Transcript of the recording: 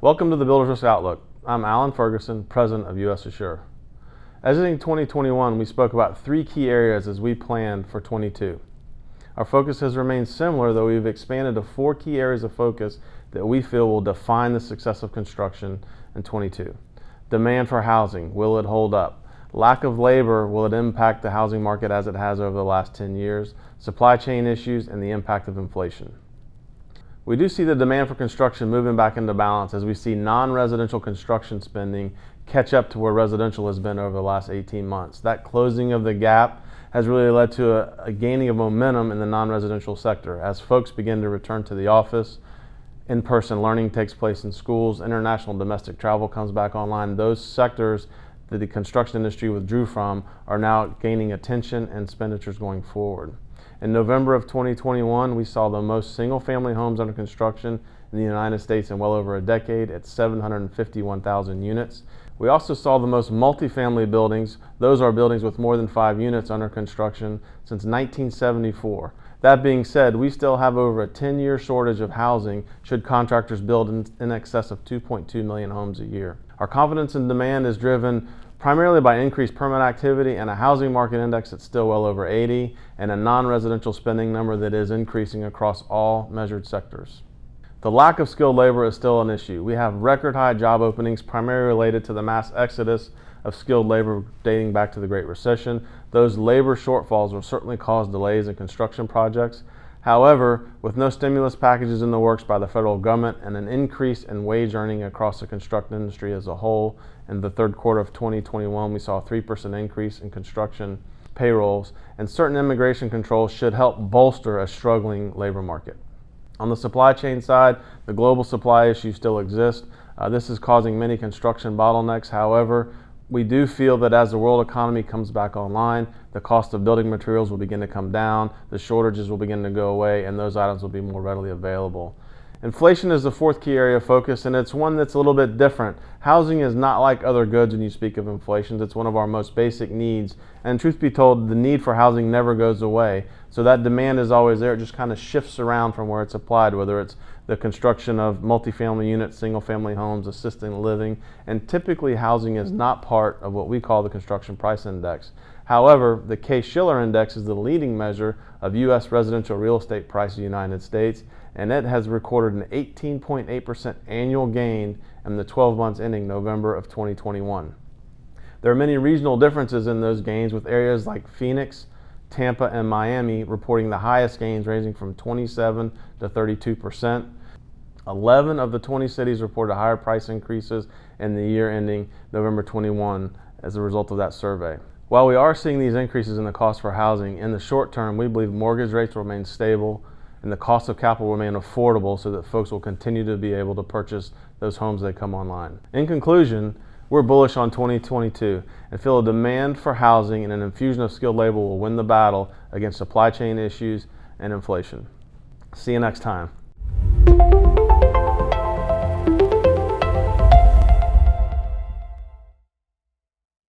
Welcome to the Builder's Risk Outlook. I'm Alan Ferguson, President of US Assure. Exiting 2021, we spoke about three key areas as we planned for 22. Our focus has remained similar, though we've expanded to four key areas of focus that we feel will define the success of construction in 22. Demand for housing, will it hold up? Lack of labor, will it impact the housing market as it has over the last 10 years? Supply chain issues and the impact of inflation. We do see the demand for construction moving back into balance as we see non-residential construction spending catch up to where residential has been over the last 18 months. That closing of the gap has really led to a gaining of momentum in the non-residential sector as folks begin to return to the office, in-person learning takes place in schools, international and domestic travel comes back online. Those sectors that the construction industry withdrew from are now gaining attention and expenditures going forward. In November of 2021, we saw the most single-family homes under construction in the United States in well over a decade at 751,000 units. We also saw the most multifamily buildings. Those are buildings with more than 5 units under construction since 1974. That being said, we still have over a 10-year shortage of housing should contractors build in excess of 2.2 million homes a year. Our confidence in demand is driven primarily by increased permit activity and a housing market index that's still well over 80 and a non-residential spending number that is increasing across all measured sectors. The lack of skilled labor is still an issue. We have record high job openings primarily related to the mass exodus of skilled labor dating back to the Great Recession. Those labor shortfalls will certainly cause delays in construction projects. However, with no stimulus packages in the works by the federal government and an increase in wage earning across the construction industry as a whole, in the third quarter of 2021, we saw a 3% increase in construction payrolls, and certain immigration controls should help bolster a struggling labor market. On the supply chain side, the global supply issues still exist. This is causing many construction bottlenecks. However, we do feel that as the world economy comes back online, the cost of building materials will begin to come down, the shortages will begin to go away, and those items will be more readily available. Inflation is the fourth key area of focus, and it's one that's a little bit different. Housing is not like other goods when you speak of inflation. It's one of our most basic needs, and truth be told, the need for housing never goes away. So that demand is always there. It just kind of shifts around from where it's applied, whether it's the construction of multifamily units, single-family homes, assisted living, and typically housing is not part of what we call the construction price index. However, the Case-Shiller index is the leading measure of U.S. residential real estate price in the United States, and it has recorded an 18.8% annual gain in the 12 months ending November of 2021. There are many regional differences in those gains, with areas like Phoenix, Tampa, and Miami reporting the highest gains, ranging from 27 to 32%. 11 of the 20 cities reported higher price increases in the year ending November 21 as a result of that survey. While we are seeing these increases in the cost for housing, in the short term, we believe mortgage rates will remain stable and the cost of capital will remain affordable so that folks will continue to be able to purchase those homes that come online. In conclusion, we're bullish on 2022 and feel a demand for housing and an infusion of skilled labor will win the battle against supply chain issues and inflation. See you next time.